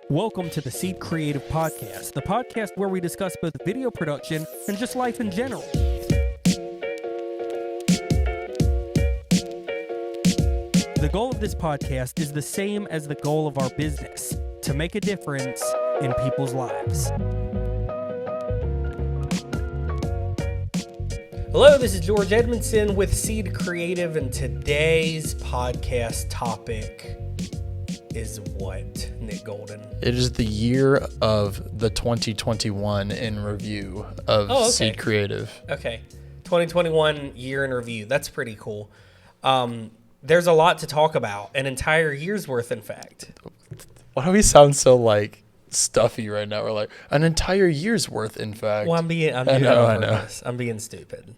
Welcome to the Seed Creative Podcast, the podcast where we discuss both video production and just life in general. The goal of this podcast is the same as the goal of our business, to make a difference in people's lives. Hello, this is George Edmondson with Seed Creative, and today's podcast topic is what, Nick Golden? It is the year of the 2021 in review of Seed Creative. Okay. 2021 year in review. That's pretty cool. There's a lot to talk about. An entire year's worth, in fact. Why do we sound so like stuffy right now? We're like, an entire year's worth, in fact. Well, I'm being stupid.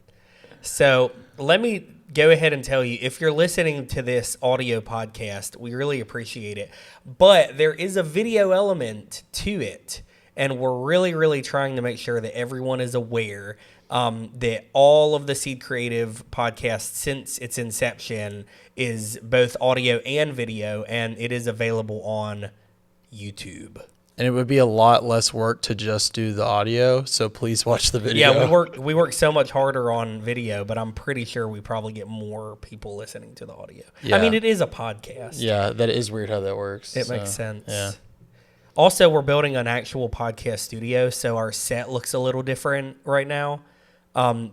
So let me go ahead and tell you, if you're listening to this audio podcast, we really appreciate it. But there is a video element to it, and we're really trying to make sure that everyone is aware that all of the Seed Creative podcast, since its inception, is both audio and video, and it is available on YouTube. And it would be a lot less work to just do the audio, so please watch the video. Yeah, we work so much harder on video, but I'm pretty sure we probably get more people listening to the audio. Yeah. I mean, it is a podcast. Yeah, that is weird how that works. It makes sense. Yeah. Also, we're building an actual podcast studio, so our set looks a little different right now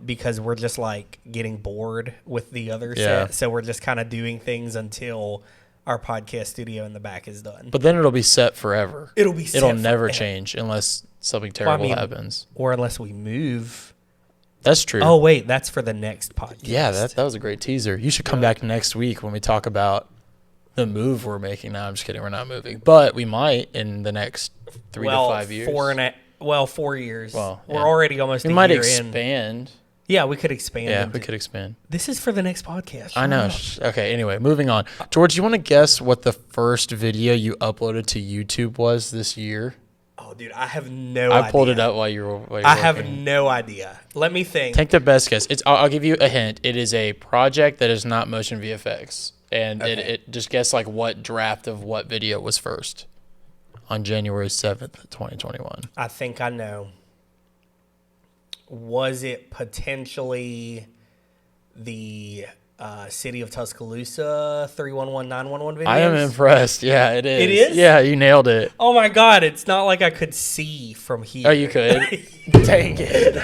because we're just like getting bored with the other set. So we're just kind of doing things until our podcast studio in the back is done. But then it'll be set forever. It'll never change unless something terrible happens. Or unless we move. That's true. Oh, wait, that's for the next podcast. Yeah, that was a great teaser. You should come back next week when we talk about the move we're making. No, I'm just kidding. We're not moving. But we might in the next 3 to 5 years. 4 years. Well, we're already almost a year in. We might expand. Yeah, we could expand. Yeah, we could expand. This is for the next podcast. I know. Okay, anyway, moving on. George, you want to guess what the first video you uploaded to YouTube was this year? Oh, dude, I have no idea. I pulled it up while you were I have no idea. Let me think. Take the best guess. I'll give you a hint. It is a project that is not motion VFX. And it just guess like what draft of what video was first on January 7th, 2021. I think I know. Was it potentially the City of Tuscaloosa 311-911 videos? I am impressed. Yeah, it is. It is? Yeah, you nailed it. Oh, my God. It's not like I could see from here. Oh, you could? Dang it.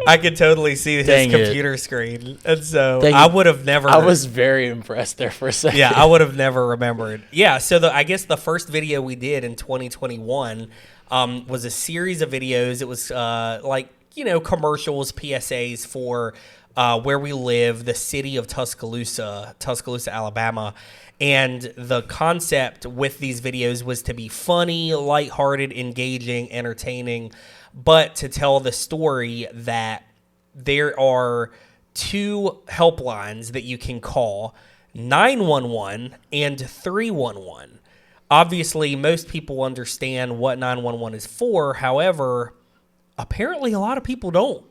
I could totally see his computer screen. And so I would have never. I was very impressed there for a second. Yeah, I would have never remembered. Yeah, so I guess the first video we did in 2021 was a series of videos. It was commercials, PSAs for where we live, the city of Tuscaloosa, Alabama. And the concept with these videos was to be funny, lighthearted, engaging, entertaining, but to tell the story that there are two helplines that you can call, 911 and 311. Obviously, most people understand what 911 is for. However, apparently a lot of people don't.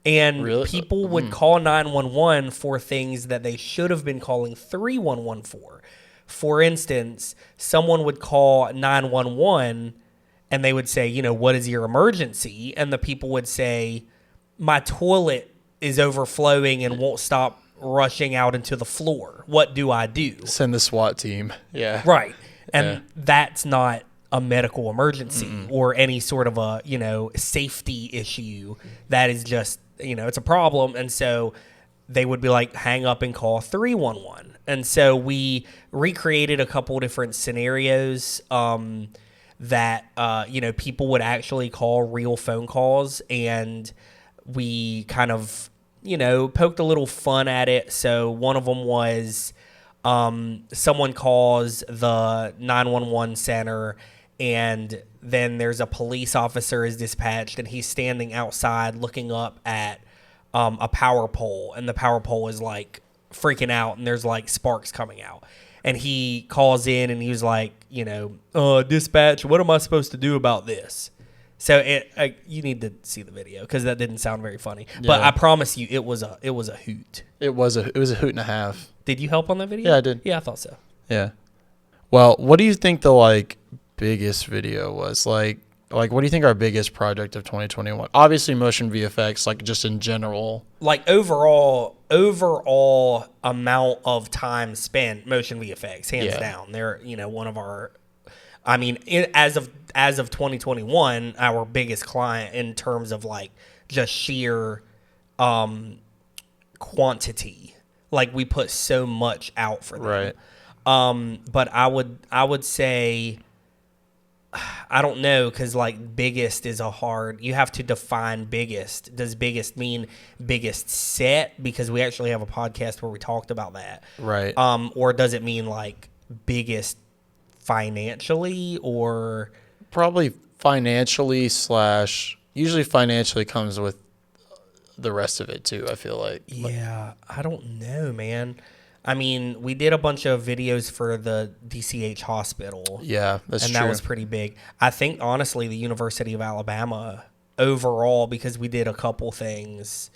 And people would call 911 for things that they should have been calling 311 for. For instance, someone would call 911 and they would say, what is your emergency? And the people would say, my toilet is overflowing and won't stop rushing out into the floor. What do I do? Send the SWAT team. Yeah. Right. And that's not a medical emergency or any sort of a, safety issue. That is just, it's a problem. And so they would be like, hang up and call 311. And so we recreated a couple different scenarios that, people would actually call real phone calls. And we kind of, poked a little fun at it. So one of them was someone calls the 911 center, and then there's a police officer is dispatched, and he's standing outside looking up at a power pole, and the power pole is like freaking out, and there's like sparks coming out. And he calls in, and he was like, dispatch, what am I supposed to do about this? So you need to see the video because that didn't sound very funny. Yeah. But I promise you, it was a hoot. It was a hoot and a half. Did you help on that video? Yeah, I did. Yeah, I thought so. Yeah. Well, what do you think the biggest video was? Like what do you think our biggest project of 2021? Obviously motion VFX, like just in general. Like overall amount of time spent, motion VFX, hands down. They're, one of our, I mean, as of 2021, our biggest client in terms of like just sheer quantity. Like we put so much out for them. Right. But I would say, I don't know, because like biggest is you have to define biggest. Does biggest mean biggest set? Because we actually have a podcast where we talked about that. Right. Or does it mean like biggest financially, or probably financially / usually financially comes with the rest of it too, I feel like. Yeah, I don't know, man. I mean, we did a bunch of videos for the DCH hospital. Yeah, that's true. And that was pretty big. I think, honestly, the University of Alabama overall, because we did a couple things,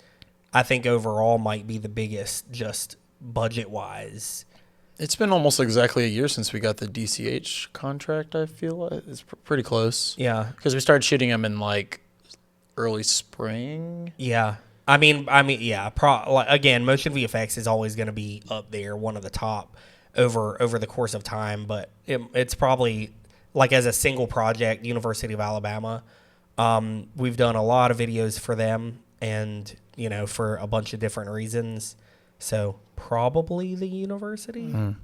I think overall might be the biggest, just budget-wise. It's been almost exactly a year since we got the DCH contract, I feel like. It's pretty close. Yeah. Because we started shooting them in, like, early spring. Yeah. I mean, yeah. Again, motion VFX is always going to be up there, one of the top over the course of time. But it's probably, like, as a single project, University of Alabama, we've done a lot of videos for them, and for a bunch of different reasons. So probably the university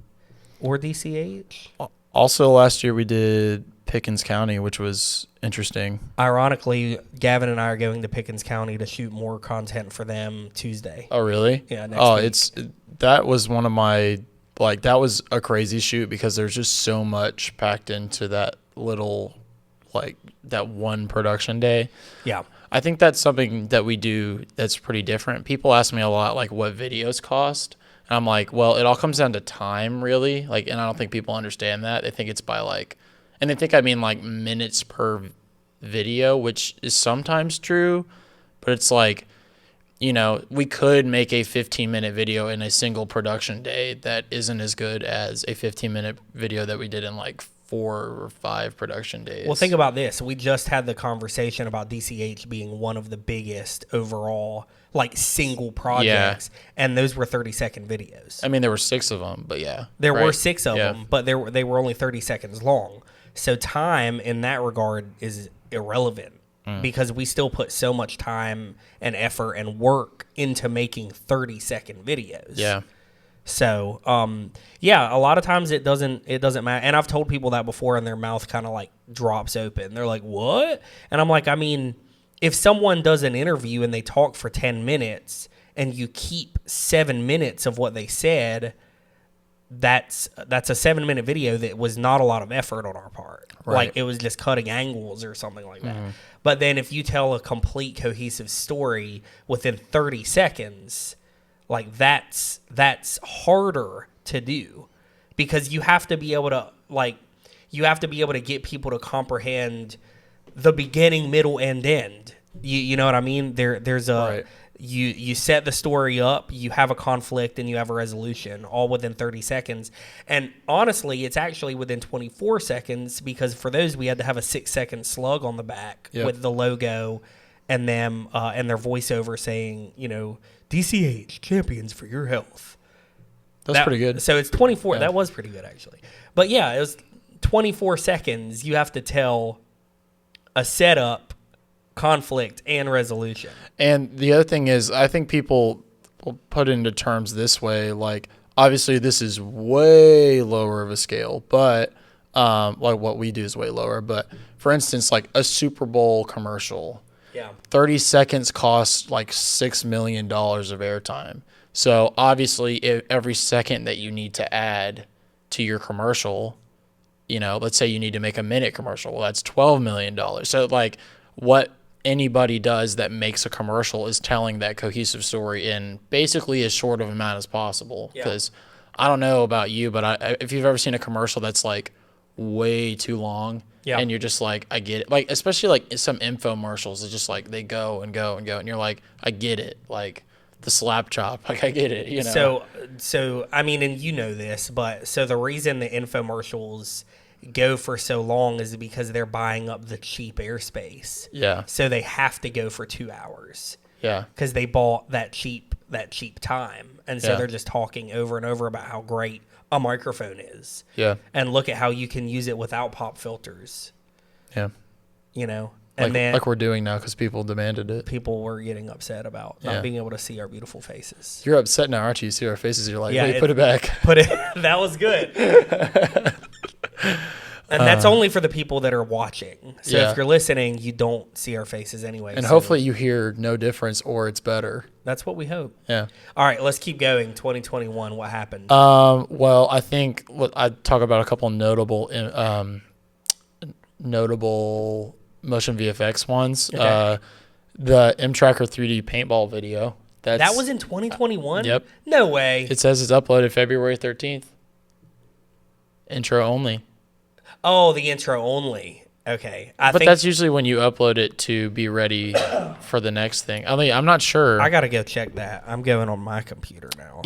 or DCH. Also, last year we did Pickens County, which was interesting. Ironically, Gavin and I are going to Pickens County to shoot more content for them Tuesday. Oh, really? Yeah, next week. That was one of my, like, that was a crazy shoot because there's just so much packed into that little, like, that one production day. Yeah. I think that's something that we do that's pretty different. People ask me a lot, like, what videos cost. And I'm like, well, it all comes down to time, really. Like, and I don't think people understand that. They think it's by, like, and they think I mean, like, minutes per video, which is sometimes true. But it's like, we could make a 15-minute video in a single production day that isn't as good as a 15-minute video that we did in, like, 4 or 5 production days. Well, think about this. We just had the conversation about DCH being one of the biggest overall, like, single projects, and those were 30-second videos. I mean, there were 6 of them, but yeah. There were 6 of them, but they were only 30 seconds long. So time in that regard is irrelevant because we still put so much time and effort and work into making 30-second videos. Yeah. So, a lot of times it doesn't matter. And I've told people that before, and their mouth kind of like drops open. They're like, what? And I'm like, I mean, if someone does an interview and they talk for 10 minutes and you keep 7 minutes of what they said, that's a 7-minute video that was not a lot of effort on our part. Right. Like, it was just cutting angles or something like that. But then if you tell a complete cohesive story within 30 seconds, like, that's harder to do because you have to be able to get people to comprehend the beginning, middle, and end. You know what I mean? There's a right. You set the story up, you have a conflict, and you have a resolution all within 30 seconds. And honestly, it's actually within 24 seconds because for those we had to have a 6-second slug on the back with the logo and them and their voiceover saying, DCH, champions for your health. That's pretty good. So it's 24. Yeah. That was pretty good, actually. But yeah, it was 24 seconds. You have to tell a setup, conflict, and resolution. And the other thing is, I think people will put it into terms this way. Like, obviously, this is way lower of a scale, but like what we do is way lower. But for instance, like a Super Bowl commercial. Yeah. 30 seconds costs like $6 million of airtime. So obviously, if every second that you need to add to your commercial, let's say you need to make a minute commercial, well, that's $12 million. So like what anybody does that makes a commercial is telling that cohesive story in basically as short of amount as possible. Because I don't know about you, but if you've ever seen a commercial that's like way too long, and you're just like, I get it. Like, especially like some infomercials, it's just like they go and go and go, and you're like, I get it. Like the slap chop, like I get it. So I mean, and this, but so the reason the infomercials go for so long is because they're buying up the cheap airspace. Yeah. So they have to go for 2 hours. Yeah. Because they bought that cheap time. And so Yeah. they're just talking over and over about how great a microphone is. Yeah. And look at how you can use it without pop filters. Yeah. You know? And then like we're doing now because people demanded it. people were getting upset about not being able to see our beautiful faces. You're upset now, aren't you? You see our faces. You're like, Yeah, wait, put it back. That was good. And that's only for the people that are watching. So Yeah. if you're listening, you don't see our faces anyway. And so hopefully you hear no difference or it's better. that's what we hope. Yeah. All right, let's keep going. 2021, what happened? Well, I think I'd talk about a couple notable motion VFX ones. Okay. The M Tracker 3D paintball video. That was in 2021? Yep. No way. It says it's uploaded February 13th. Intro only. Oh, the intro only. Okay. I But think that's usually when you upload it to be ready for the next thing. I mean, I'm not sure. I got to go check that. I'm going on my computer now.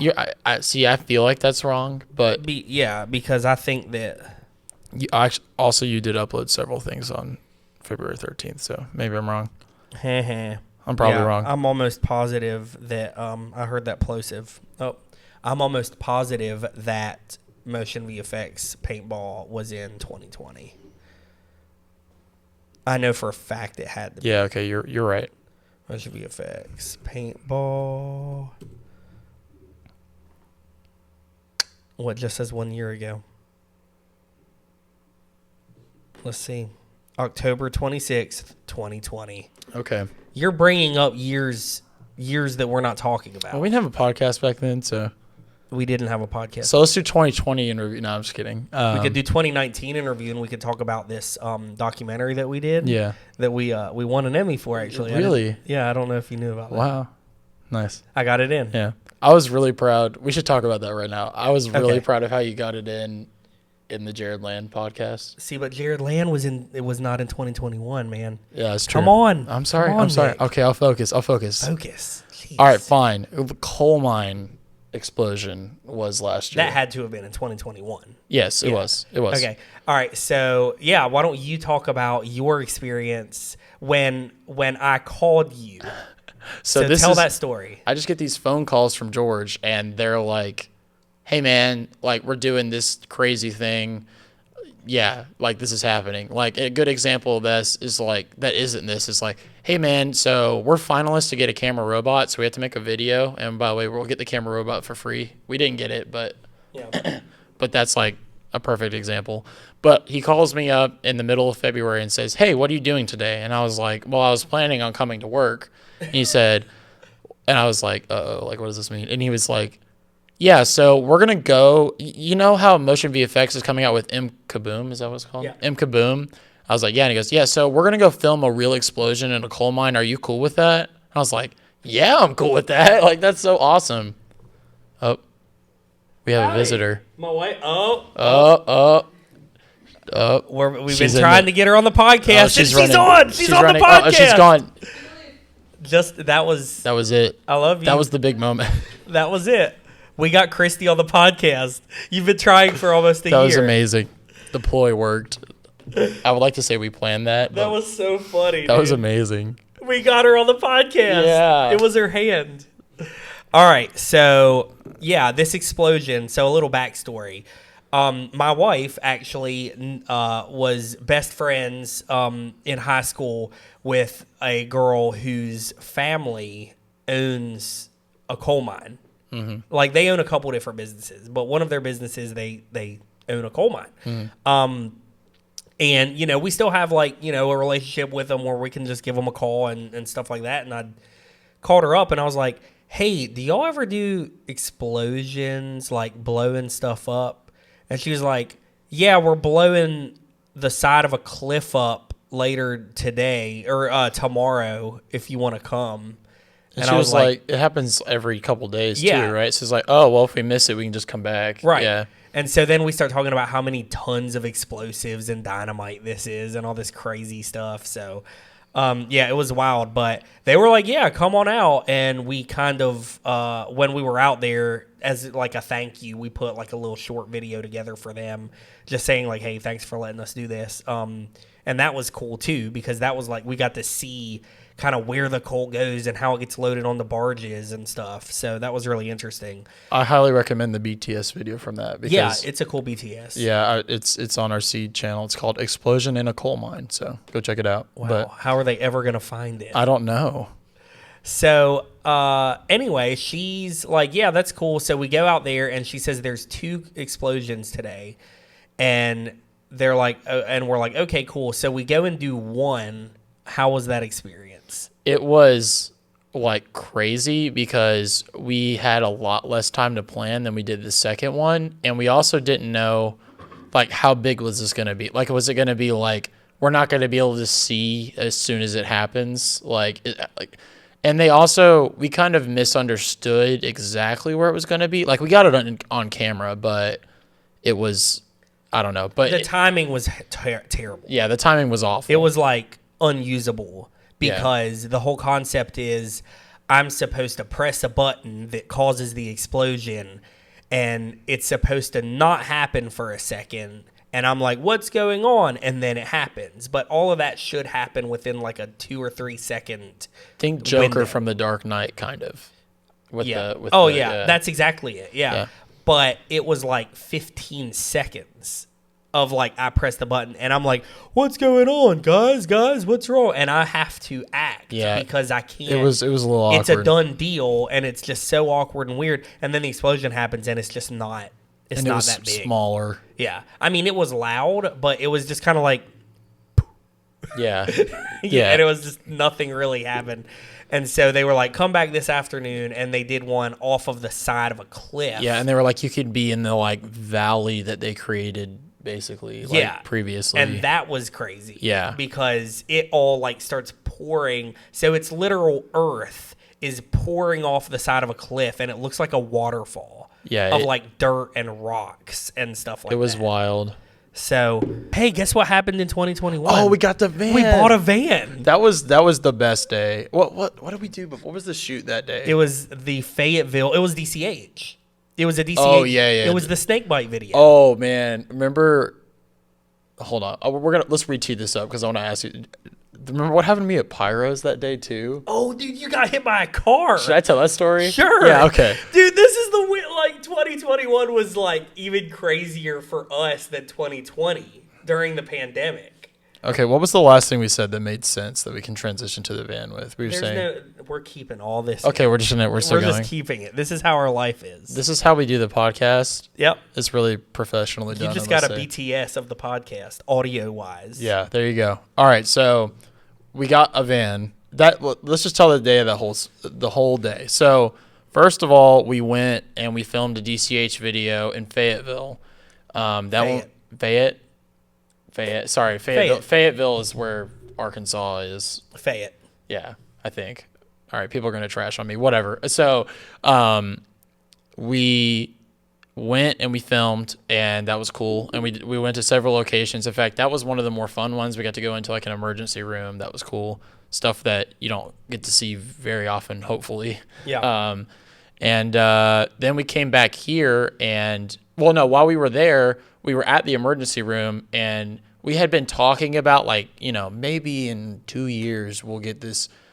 I see. I feel like that's wrong, but Because I think that you did upload several things on February 13th, so maybe I'm wrong. I'm probably wrong. I'm almost positive that I heard that plosive. Oh, I'm almost positive that Motion VFX paintball was in 2020. I know for a fact it had to be. Yeah, okay, you're right. Motion VFX paintball. What just says 1 year ago? Let's see. October 26th, 2020. Okay. You're bringing up years that we're not talking about. Well, we didn't have a podcast back then, so We didn't have a podcast. let's do 2020 in review. No, I'm just kidding. We could do 2019 in review, and we could talk about this documentary that we did. Yeah. That we won an Emmy for, actually. Really? I don't know if you knew about that. Wow. Nice. I got it in. Yeah. I was really proud. We should talk about that right now. I was really Okay. proud of how you got it in the Jared Land podcast. See, but Jared Land it was not in 2021, man. Yeah, that's true. Come on. I'm sorry. Come on, I'm sorry. Nick. Okay, I'll focus. Focus. Jeez. All right, fine. The coal mine explosion was last year. That had to have been in 2021. Yes, it Yeah. was. It was. Okay. All right. So, why don't you talk about your experience when I called you? So tell that story. I just get these phone calls from George, and they're like, hey, man, like, we're doing this crazy thing. Yeah, like, this is happening. Like, a good example of this is, like, that isn't this. Is like, hey, man, so we're finalists to get a camera robot, so we have to make a video. And by the way, we'll get the camera robot for free. We didn't get it, but but that's, like, a perfect example. But he calls me up in the middle of February and says, hey, what are you doing today? And I was like, well, I was planning on coming to work. And he said, and I was like, uh-oh, like, what does this mean? And he was like, yeah, so we're going to go. You know how Motion VFX is coming out with M Kaboom? Is that what it's called? Yeah. M Kaboom. I was like, yeah. And he goes, yeah, so we're going to go film a real explosion in a coal mine. Are you cool with that? I was like, yeah, I'm cool with that. Like, that's so awesome. Oh, we have a visitor. My wife. We've been trying to get her on the podcast. She's on. She's on the podcast. Oh, she's gone. That was it. I love you. That was the big moment. That was it. We got Christy on the podcast. You've been trying for almost a year. That was amazing. The ploy worked. I would like to say we planned that. That was so funny. That was amazing. We got her on the podcast. Yeah. It was her hand. All right. So, this explosion. So, a little backstory. My wife actually was best friends in high school with a girl whose family owns a coal mine. Mm-hmm. Like, they own a couple different businesses, but one of their businesses, they own a coal mine. Mm-hmm. And, we still have, like, a relationship with them where we can just give them a call and stuff like that. And I called her up and I was like, hey, do y'all ever do explosions, like blowing stuff up? And she was like, yeah, we're blowing the side of a cliff up later today or tomorrow if you want to come. And she was like, it happens every couple days too, right? So it's like, oh, well, if we miss it, we can just come back. Right. Yeah. And so then we start talking about how many tons of explosives and dynamite this is and all this crazy stuff. So, it was wild. But they were like, yeah, come on out. And we kind of, when we were out there, as like a thank you, we put like a little short video together for them, just saying like, hey, thanks for letting us do this. And that was cool too, because that was like, we got to see kind of where the coal goes and how it gets loaded on the barges and stuff. So that was really interesting. I highly recommend the BTS video from that. Because, yeah, it's a cool BTS. Yeah, it's on our Seed channel. It's called Explosion in a Coal Mine. So go check it out. Wow. But how are they ever going to find it? I don't know. So anyway, she's like, yeah, that's cool. So we go out there and she says there's 2 explosions today. And they're like, and we're like, okay, cool. So we go and do one. How was that experience? It was like crazy because we had a lot less time to plan than we did the second one. And we also didn't know like how big was this going to be? Like, was it going to be like, we're not going to be able to see as soon as it happens? And we kind of misunderstood exactly where it was going to be. Like we got it on camera, but it was, I don't know. But the timing was terrible. Yeah, the timing was awful. It was like unusable because the whole concept is I'm supposed to press a button that causes the explosion and it's supposed to not happen for a second. And I'm like, what's going on? And then it happens. But all of that should happen within like a 2 or 3 second Think Joker window. from The Dark Knight, kind of. That's exactly it. Yeah. But it was like 15 seconds of like, I press the button and I'm like, what's going on, guys, what's wrong? And I have to act because I can't. It was a little awkward. It's a done deal and it's just so awkward and weird. And then the explosion happens and it's just not, it's not that big. Smaller. Yeah. I mean, it was loud, but it was just kind of like, yeah. And it was just nothing really happened. And so they were like, come back this afternoon. And they did one off of the side of a cliff. Yeah. And they were like, you could be in the like valley that they created basically previously. And that was crazy. Yeah. Because it all like starts pouring. So it's literal earth is pouring off the side of a cliff and it looks like a waterfall. Yeah. Of like dirt and rocks and stuff like that. It was wild. So, hey, guess what happened in 2021? Oh, we got the van. We bought a van. That was the best day. What did we do before? What was the shoot that day? It was the Fayetteville. It was DCH. It was a DCH. Oh, yeah. It was the snake bite video. Oh, man. Remember? Hold on. Let's retee this up because I want to ask you. Remember what happened to me at Pyros that day too? Oh, dude, you got hit by a car. Should I tell that story? Sure. Yeah, okay. Dude, this is like 2021 was like even crazier for us than 2020 during the pandemic. Okay, what was the last thing we said that made sense that we can transition to the van with? We're keeping all this. Okay, we're still going. Just keeping it. This is how our life is. This is how we do the podcast. Yep. It's really professionally done. You just got a BTS of the podcast, audio wise. Yeah, there you go. All right, so we got a van. Let's just tell the day of the whole day. So first of all, we went and we filmed a DCH video in Fayetteville. Fayetteville. Fayetteville is where Arkansas is. Fayette. Yeah, I think. All right, people are going to trash on me. Whatever. So we went and we filmed, and that was cool. And we went to several locations. In fact, that was one of the more fun ones. We got to go into like an emergency room. That was cool. Stuff that you don't get to see very often, hopefully. Yeah. And then we came back here and, while we were there, we were at the emergency room and we had been talking about like, maybe in 2 years we'll get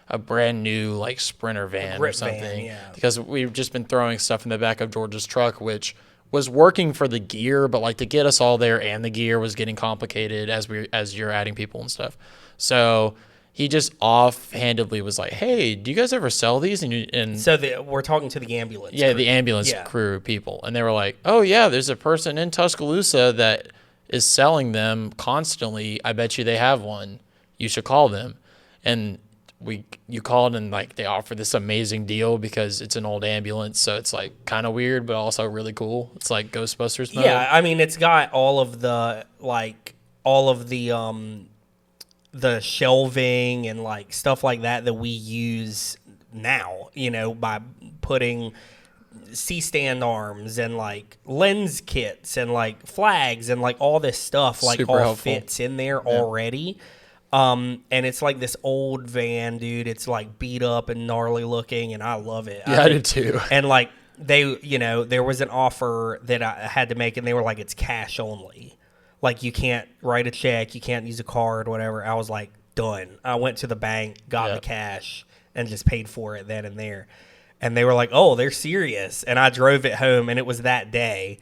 a brand new like Sprinter van or something. Because we've just been throwing stuff in the back of George's truck, which was working for the gear, but like to get us all there and the gear was getting complicated as you're adding people and stuff. So he just offhandedly was like, "Hey, do you guys ever sell these?" So we're talking to the ambulance. Yeah, crew. The ambulance crew people, and they were like, "Oh yeah, there's a person in Tuscaloosa that is selling them constantly. I bet you they have one. You should call them." And you called and like they offer this amazing deal because it's an old ambulance, so it's like kind of weird, but also really cool. It's like Ghostbusters mode. Yeah, I mean, it's got all of the the shelving and like stuff like that we use now, by putting C-stand arms and like lens kits and like flags and like all this stuff like super all helpful. Fits in there already. And it's like this old van, dude. It's like beat up and gnarly looking and I love it. Yeah, I do too. And like there was an offer that I had to make, and they were like, it's cash only. Like, you can't write a check, you can't use a card, whatever. I was like, done. I went to the bank, got the cash, and just paid for it then and there. And they were like, oh, they're serious. And I drove it home, and it was that day.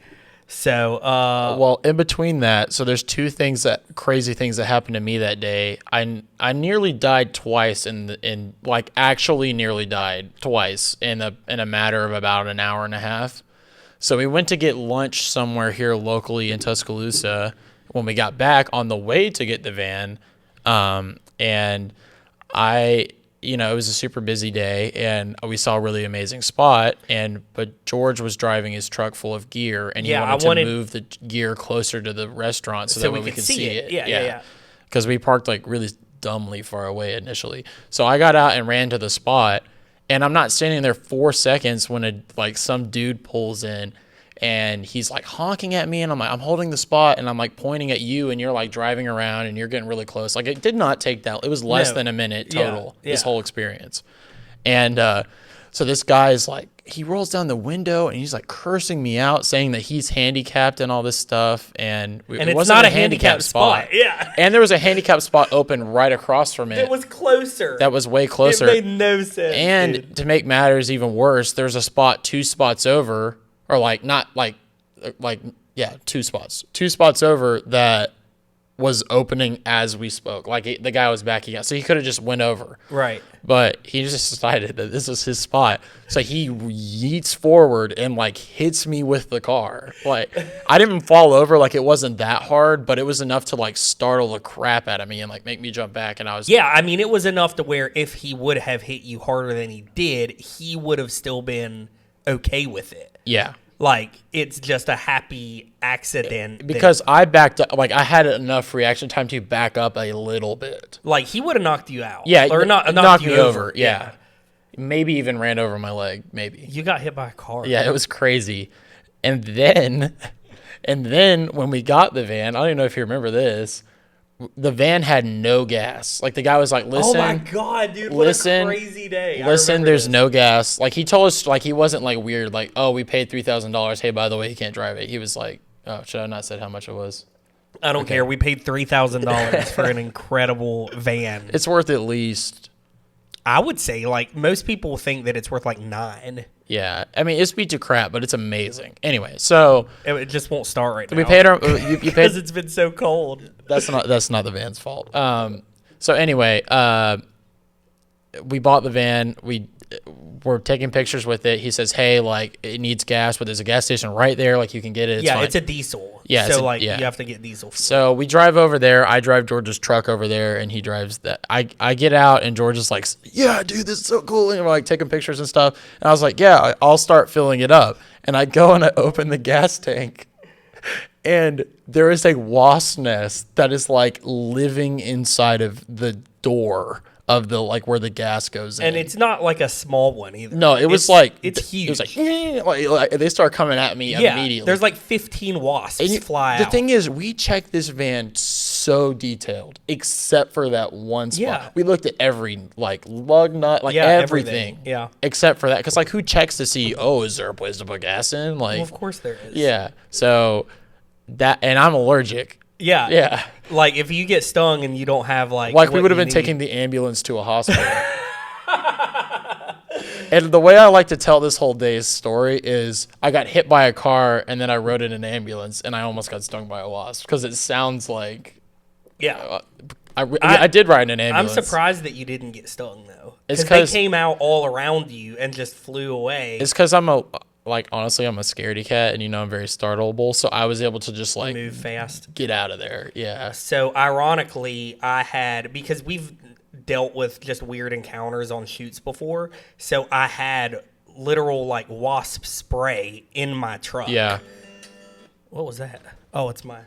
So, well, in between that, so there's crazy things that happened to me that day. I nearly died twice actually nearly died twice in a matter of about an hour and a half. So we went to get lunch somewhere here locally in Tuscaloosa. When we got back on the way to get the van, and it was a super busy day, and we saw a really amazing spot. But George was driving his truck full of gear, and he wanted to move the gear closer to the restaurant so that way we could see it. Yeah. Because we parked like really dumbly far away initially. So I got out and ran to the spot, and I'm not standing there 4 seconds when some dude pulls in. And he's like honking at me, and I'm holding the spot, and I'm like pointing at you, and you're like driving around, and you're getting really close. Like, it did not take that. It was less than a minute total, this whole experience. And so this guy is like, he rolls down the window, and he's like cursing me out, saying that he's handicapped and all this stuff. And it wasn't not a handicapped spot. Yeah. And there was a handicapped spot open right across from it. It was closer. That was way closer. It made no sense. And to make matters even worse, there's a spot 2 spots over. Or two spots. 2 spots over that was opening as we spoke. Like, the guy was backing out. So he could have just went over. Right. But he just decided that this was his spot. So he yeets forward and, hits me with the car. Like, I didn't fall over. Like, it wasn't that hard, but it was enough to, startle the crap out of me and, make me jump back. And I was... Yeah, I mean, it was enough to where if he would have hit you harder than he did, he would have still been okay with it. Yeah. It's just a happy accident. Because I backed up, I had enough reaction time to back up a little bit. He would have knocked you out. Yeah. Or knocked you over. Yeah. Maybe even ran over my leg, maybe. You got hit by a car. Yeah, it was crazy. And then when we got the van, I don't even know if you remember this, the van had no gas. The guy was like, listen. Oh my God, dude. What a crazy day. Listen, there's no gas. He told us, he wasn't weird. Oh, we paid $3,000. Hey, by the way, he can't drive it. He was like, oh, should I not said how much it was? I don't care. We paid $3,000 for an incredible van. It's worth at least. I would say, most people think that it's worth $9,000. Yeah, I mean, it's beat to crap, but it's amazing. Anyway, so it just won't start right now. We paid our you paid because it's been so cold. That's not the van's fault. So anyway, we bought the van. We're taking pictures with it. He says, "Hey, it needs gas, but there's a gas station right there. You can get it. It's fine." It's a diesel. Yeah, so you have to get diesel. So we drive over there. I drive George's truck over there, and he drives that. I get out, and George is like, "Yeah, dude, this is so cool." And we're taking pictures and stuff. And I was like, "Yeah, I'll start filling it up." And I go and I open the gas tank, and there is a wasp nest that is living inside of the door of the where the gas goes in. And it's not a small one either. No, it's huge. It was they start coming at me immediately. There's 15 wasps fly out. The out. thing is, we checked this van so detailed, except for that one spot. Yeah. We looked at every lug nut, everything. Yeah. Except for that, because who checks to see? Oh, is there a place to put gas in? Well, of course there is. Yeah. So that, and I'm allergic. Yeah. Yeah. If you get stung and you don't have we would have been taking the ambulance to a hospital. And the way I like to tell this whole day's story is I got hit by a car and then I rode in an ambulance and I almost got stung by a wasp because it sounds like. Yeah. I did ride in an ambulance. I'm surprised that you didn't get stung though. Because they came out all around you and just flew away. It's because I'm honestly, I'm a scaredy cat, and I'm very startleable, so I was able to just move fast, get out of there. Yeah. So ironically, because we've dealt with just weird encounters on shoots before, so I had literal wasp spray in my truck. Yeah. What was that? Oh, it's my.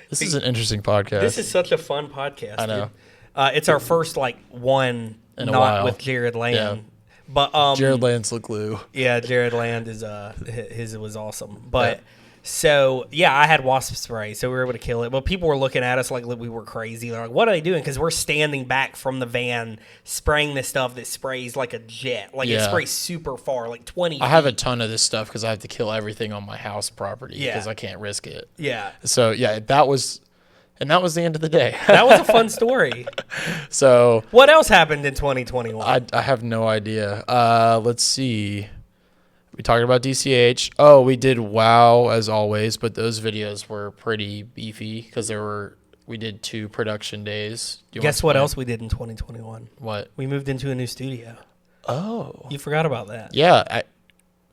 This is an interesting podcast. This is such a fun podcast. I know. It's our first one in a not while with Jared Land. Yeah. But Jared Land's the glue. Yeah, Jared Land is his was awesome. But So, yeah, I had wasp spray, so we were able to kill it. But people were looking at us like we were crazy. They're like, what are they doing? Because we're standing back from the van spraying this stuff that sprays like a jet. Like, it sprays super far, like 20 feet. I have a ton of this stuff because I have to kill everything on my house property because I can't risk it. Yeah. So, yeah, that was the end of the day. That was a fun story. So, what else happened in 2021? I have no idea. Let's see. We talked about DCH. Oh, we did WoW as always, but those videos were pretty beefy because we did 2 production days. Guess what else we did in 2021? What? We moved into a new studio. Oh. You forgot about that. Yeah.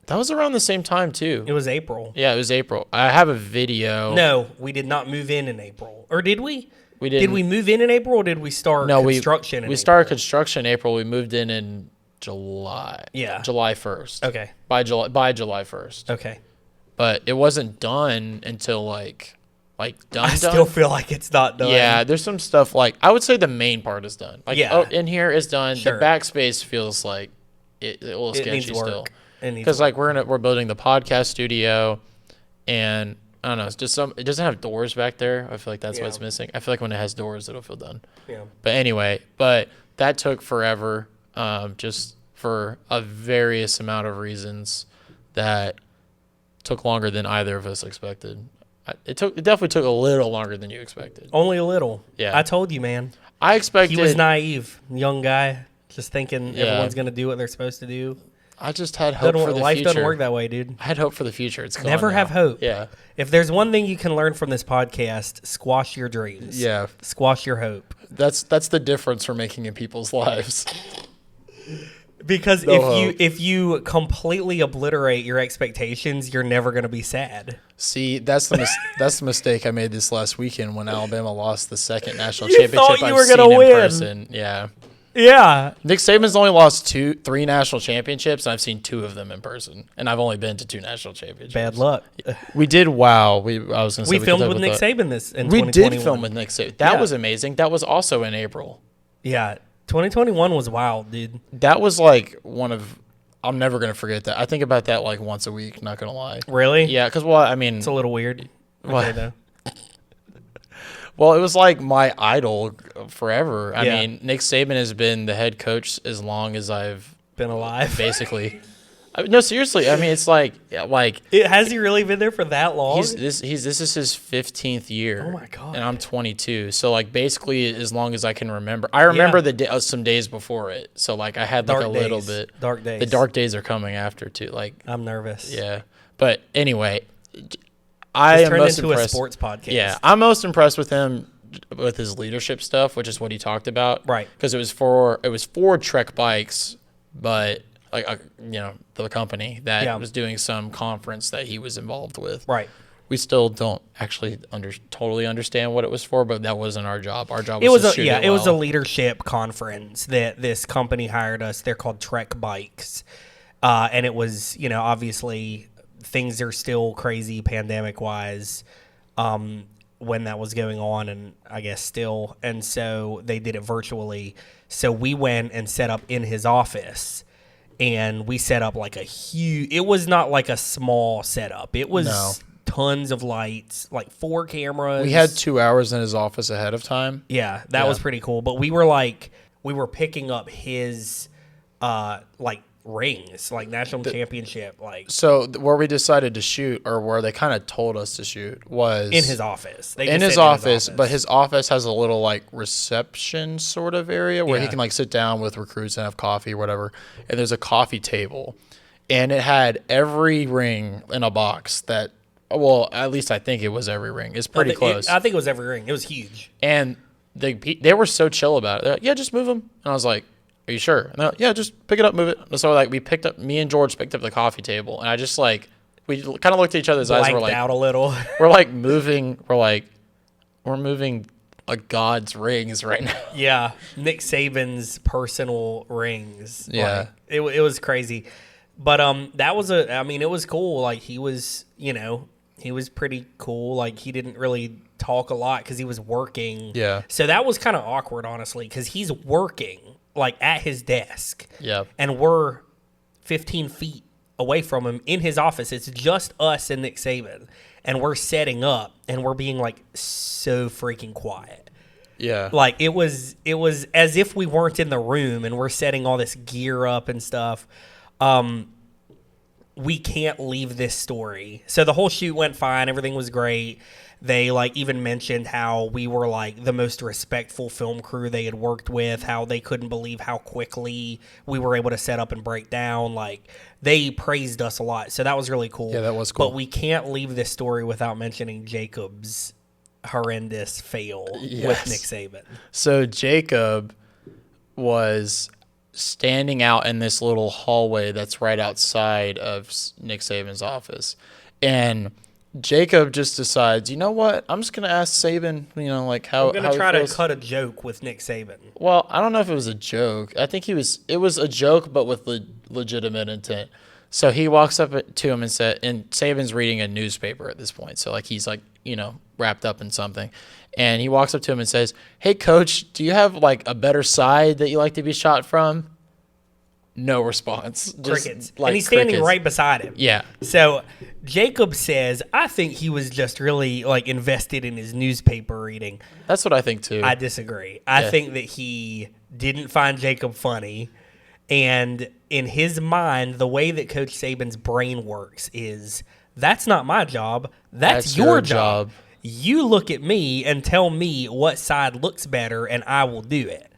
That was around the same time, too. It was April. Yeah, it was April. I have a video. No, we did not move in April. Or did we? We didn't. Did we move in April or did we start construction in April? We started construction in April. We moved in July. Yeah. July 1st. Okay. By July 1st. Okay. But it wasn't done until like done. I still feel like it's not done. Yeah, there's some stuff I would say the main part is done. In here is done. Sure. The backspace feels like a little sketchy needs work. still. Because we're building the podcast studio, and I don't know, it's just it doesn't have doors back there. I feel like that's what's missing. I feel like when it has doors, it'll feel done. Yeah. But anyway, that took forever. Just for a various amount of reasons that took longer than either of us expected. It definitely took a little longer than you expected. Only a little. Yeah. I told you, man. I expected. He was naive, young guy, just thinking everyone's going to do what they're supposed to do. I just had hope for the life future. doesn't work that way, dude. I had hope for the future. It's gone Never now. have hope. Yeah. If there's one thing you can learn from this podcast, squash your dreams. Yeah. Squash your hope. That's the difference we're making in people's lives. Because if you completely obliterate your expectations, you're never going to be sad. See, that's the mistake I made this last weekend when Alabama lost the second national You championship thought you I've were seen gonna in win. person. Yeah. Yeah. Nick Saban's only lost 3 national championships, and I've seen 2 of them in person, and I've only been to 2 national championships. Bad luck. We did WoW. We filmed with Nick Saban in 2021. We did film with Nick Saban. That was amazing. That was also in April. Yeah. 2021 was wild, dude. That was like I'm never going to forget that. I think about that like once a week, not going to lie. Really? Yeah, because, it's a little weird. What? Okay, though. Well, it was like my idol forever. I mean, Nick Saban has been the head coach as long as I've been alive, basically. No, seriously. I mean, it's has he really been there for that long? This is his 15th year. Oh my god! And I'm 22, so basically as long as I can remember. I remember some days before it. So I had a little bit. Dark days. The dark days are coming after too. I'm nervous. Yeah, but anyway. I am most impressed. A sports podcast. Yeah, I'm most impressed with him with his leadership stuff, which is what he talked about. Right. Because it was for Trek Bikes, but the company that was doing some conference that he was involved with. Right. We still don't actually totally understand what it was for, but that wasn't our job. Our job was to shoot it well. It was a leadership conference that this company hired us. They're called Trek Bikes, and it was obviously. Things are still crazy pandemic-wise when that was going on, and I guess still. And so they did it virtually. So we went and set up in his office, and we set up a huge – it was not like a small setup. It was tons of lights, 4 cameras. We had 2 hours in his office ahead of time. Yeah, that was pretty cool. But we were picking up his rings, national championship, So where we decided to shoot, or where they kind of told us to shoot, was in his office. In his office, but his office has a little reception sort of area where he can sit down with recruits and have coffee or whatever. And there's a coffee table, and it had every ring in a box that. Well, at least I think it was every ring. It's pretty close. I think it was every ring. It was huge. And they were so chill about it. They're like, yeah, just move them. And I was like, are you sure? And they're like, yeah, just pick it up, move it. So me and George picked up the coffee table, and I just we kind of looked at each other's eyes. Blanked out a little. We're moving. We're moving God's rings right now. Yeah, Nick Saban's personal rings. Yeah, it was crazy, but that was it was cool. He was he was pretty cool. He didn't really talk a lot because he was working. Yeah. So that was kind of awkward, honestly, because he's working. At his desk. Yeah. And we're 15 feet away from him in his office. It's just us and Nick Saban. and we're setting up, and we're being like so freaking quiet. Yeah. Like it was as if we weren't in the room, and we're setting all this gear up and stuff. We can't leave this story. So the whole shoot went fine. Everything was great. They like even mentioned how we were like the most respectful film crew they had worked with, how they couldn't believe how quickly we were able to set up and break down. Like they praised us a lot. So that was really cool. Yeah, that was cool. But we can't leave this story without mentioning Jacob's horrendous fail with Nick Saban. So Jacob was standing out in this little hallway that's right outside of Nick Saban's office. And Jacob just decides, you know what? I'm just going to ask Saban, like how I'm going to try to cut a joke with Nick Saban. Well, I don't know if it was a joke. I think it was a joke, but with legitimate intent. So he walks up to him and Saban's reading a newspaper at this point. So like he's like, wrapped up in something. And he walks up to him and says, "Hey, coach, do you have like a better side that you like to be shot from?" No response. Crickets. And he's standing right beside him. Yeah. So Jacob says, "I think he was just really like invested in his newspaper reading." That's what I think too. I disagree. I think that he didn't find Jacob funny. And in his mind, the way that Coach Saban's brain works is, that's not my job. That's your job. You look at me and tell me what side looks better, and I will do it.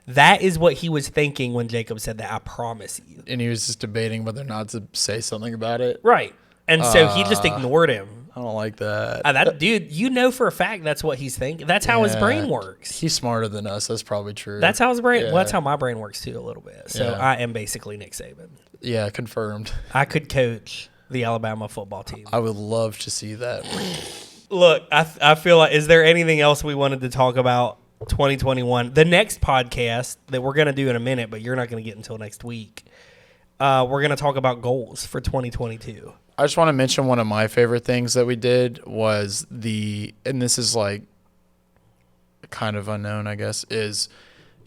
That is what he was thinking when Jacob said that, I promise you. And he was just debating whether or not to say something about it. Right. And so he just ignored him. I don't like that. Dude, for a fact that's what he's thinking. That's how his brain works. He's smarter than us. That's probably true. That's how his brain. Well, that's how my brain works too, a little bit. So I am basically Nick Saban. Yeah, confirmed. I could coach the Alabama football team. I would love to see that. Look, I feel like, is there anything else we wanted to talk about 2021? The next podcast that we're going to do in a minute, but you're not going to get until next week. We're going to talk about goals for 2022. I just want to mention one of my favorite things that we did was and this is like kind of unknown, I guess, is,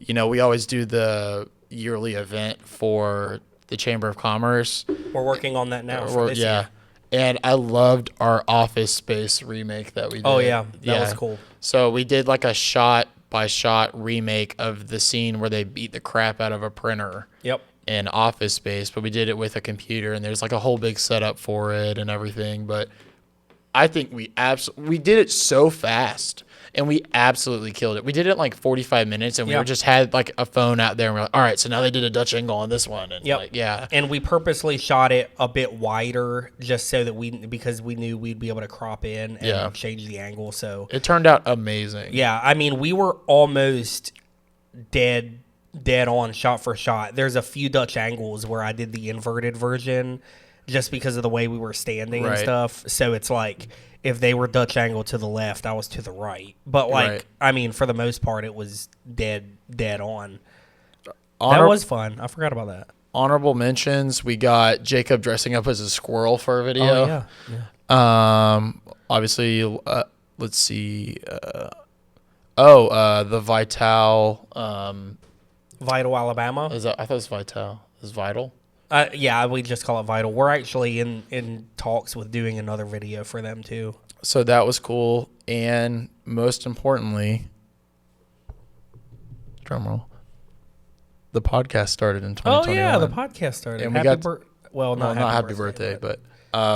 we always do the yearly event for the Chamber of Commerce. We're working on that now for this year. And I loved our Office Space remake that we did. Oh, yeah. That was cool. So we did like a shot-by-shot remake of the scene where they beat the crap out of a printer. Yep. In Office Space, but we did it with a computer, and there's like a whole big setup for it and everything. But I think we did it so fast, and we absolutely killed it. We did it in like 45 minutes, and we just had like a phone out there, and we're like, all right, so now they did a Dutch angle on this one. And And we purposely shot it a bit wider just so that because we knew we'd be able to crop in and change the angle. So it turned out amazing. Yeah, I mean, we were almost dead on shot for shot. There's a few Dutch angles where I did the inverted version just because of the way we were standing and stuff. So it's like if they were Dutch angle to the left, I was to the right. But I mean, for the most part, it was dead on. That was fun. I forgot about that. Honorable mentions. We got Jacob dressing up as a squirrel for a video. Oh, yeah. Obviously, let's see. The Vital. Vital, Alabama. I thought it was Vital. Is Vital? Yeah, we just call it Vital. We're actually in talks with doing another video for them too. So that was cool. And most importantly, drumroll, the podcast started in 2021. Oh yeah, the podcast started. And not happy birthday, but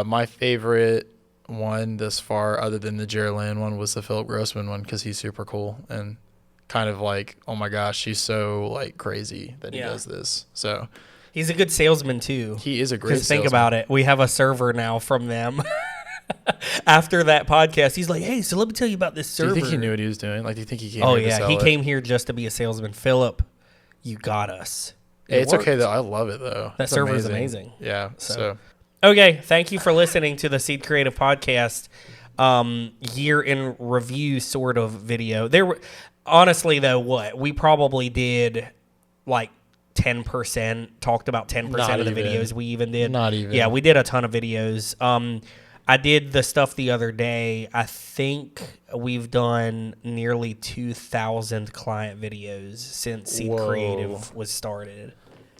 my favorite one thus far, other than the Jared Land one, was the Philip Grossman one because he's super cool and kind of like, oh my gosh, he's so like crazy that he does this. So he's a good salesman too. He is a great salesman. Think about it. We have a server now from them. After that podcast, he's like, "Hey, so let me tell you about this server." Do you think he knew what he was doing? Like, do you think he came? Oh here to sell he it? came here just to be a salesman. Philip, you got us. It's okay though. I love it though. That server is amazing. Yeah. So okay, thank you for listening to the Seed Creative Podcast year in review sort of video. Honestly, though, we probably did like 10%, talked about 10% of the videos we even did. Not even. Yeah, we did a ton of videos. I did the stuff the other day. I think we've done nearly 2,000 client videos since Seed Creative was started.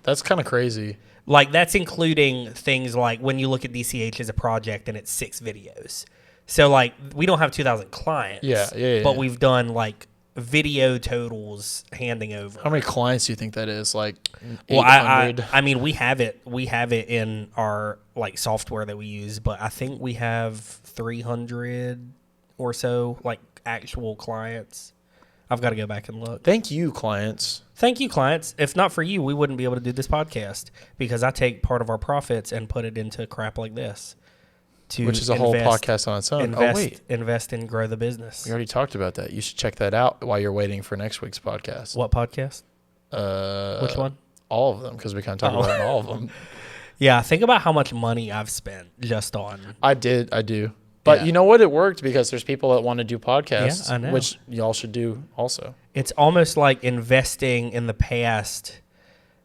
That's kind of crazy. Like, that's including things like when you look at DCH as a project and it's 6 videos. So like we don't have 2,000 clients. Yeah. But we've done like video totals handing over. How many clients do you think that is? Like 800? Well, I mean, we have it in our like software that we use, but I think we have 300 or so like actual clients. I've got to go back and look. Thank you, clients. Thank you, clients. If not for you, we wouldn't be able to do this podcast because I take part of our profits and put it into crap like this. Which is a whole podcast on its own. Invest and grow the business. We already talked about that. You should check that out while you're waiting for next week's podcast. What podcast? Which one? All of them, because we kind of talk about all of them. Yeah, think about how much money I've spent just on. I do. But you know what? It worked because there's people that want to do podcasts, I know. which y'all should do also. It's almost like investing in the past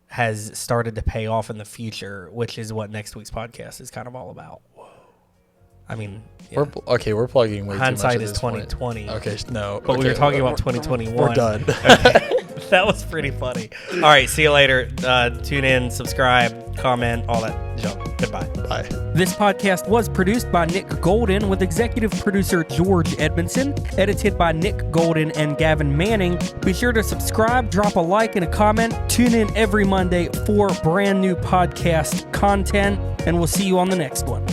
has started to pay off in the future, which is what next week's podcast is kind of all about. I mean, we're plugging way hindsight too much is 2020. Okay, no. But we were talking about 2021. We're done. Okay. That was pretty funny. All right, see you later. Tune in, subscribe, comment, all that junk. Goodbye. Bye. This podcast was produced by Nick Golden with executive producer George Edmondson, edited by Nick Golden and Gavin Manning. Be sure to subscribe, drop a like and a comment. Tune in every Monday for brand new podcast content, and we'll see you on the next one.